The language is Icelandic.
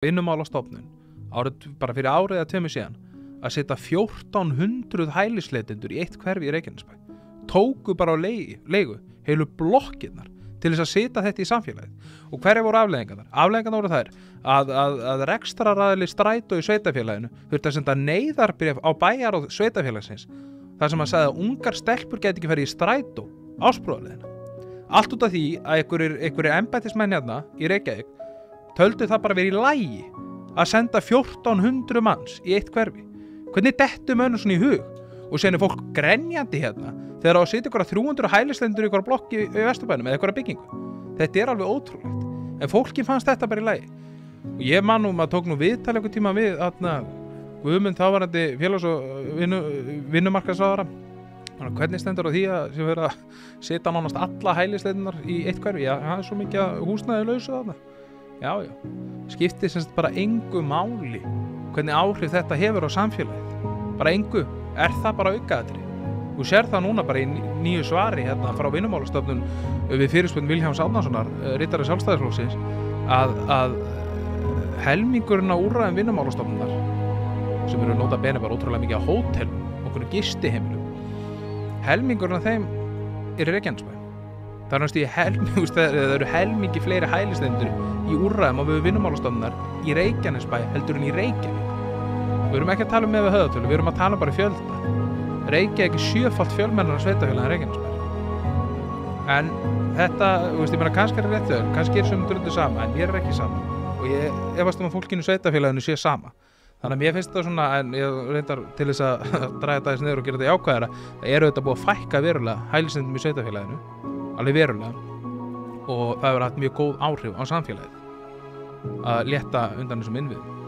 Vinnumálastofnun bara fyrir árið eða 2 síðan að setja 1400 hælisleitendur í eitt hverfi í Reykjanesbæ. Tóku bara á leigu heilu blokkirnar til þess að setja þetta í samfélagið. Og hverjar voru afleiðingarnar? Afleiðingarnar voru þær að rekstraraðili Strætó í sveitafélaginu þurfti að senda neyðarbréf á bæjaráð sveitafélagsins þar sem að sagði að ungar stelpur geti ekki farið í Strætó ársbrúðarleiðina. Allt út af því að einhverjir embættismenn hérna í Reykjavík töldu það bara verið í lagi að senda 1400 manns í eitt hverfi. Hvernig dettur mönnum svona í hug? Og síðan fólk grenjandi hérna þegar á að setja ykkur 300 hælisleitendur í ykkur blokki í Vesturbænum eða ykkur byggingu. Þetta alveg ótrúlegt. En fólki fannst þetta bara í lagi. Og ég man maður tók viðtal einhvern tíma við Guðmund þáverandi félags- og vinnumarkaðsráðherra. Hvernig stendur á því að sem verið að setja nánast alla hælisleitendur í eitt hverfi? Já, það svo mikið að húsnæði lausu þarna. Já. Skiptir semst bara engu máli hvernig áhrif þetta hefur á samfélagið. Bara engu. Það bara aukaatriði. Þú sér það núna bara í nýju svari hérna frá Vinnumálastofnun við fyrirspurn Vilhjálms Árnasonar, ritari Sjálfstæðisflokksins, að helmingurinn á úrræðum Vinnumálastofnunar sem eru nota bene bara ótrúlega mikið á hótelum og okkur gistiheimilum. Helmingurinn af þeim í Reykjanesbæ. Það eru helmingi fleiri hælisleitendur í úrræðum á við Vinnumálastofnunar í Reykjanesbæ heldur en í Reykjavík. Við erum ekki að tala með höfðatölu, við erum að tala bara fjölda. Reykjavík er 7-falt fjölmennara sveitafélag en Reykjanesbær. En þetta, ég meina, kannski rétt þau, kannski sumum drundu sama, en mér ekki sama. Og ég efast að fólkinu í sveitafélaginu sé sama. Þannig að mér finnst það svona, en ég reyndar til þess að draga þetta niður og gera þetta jákvæðara, það eru þetta búið að fækka verulega hælisleitendum í sveitafélaginu, alveg verulega, og það hefur haft mjög góð áhrif á samfélagið að létta undan þessum innviðum.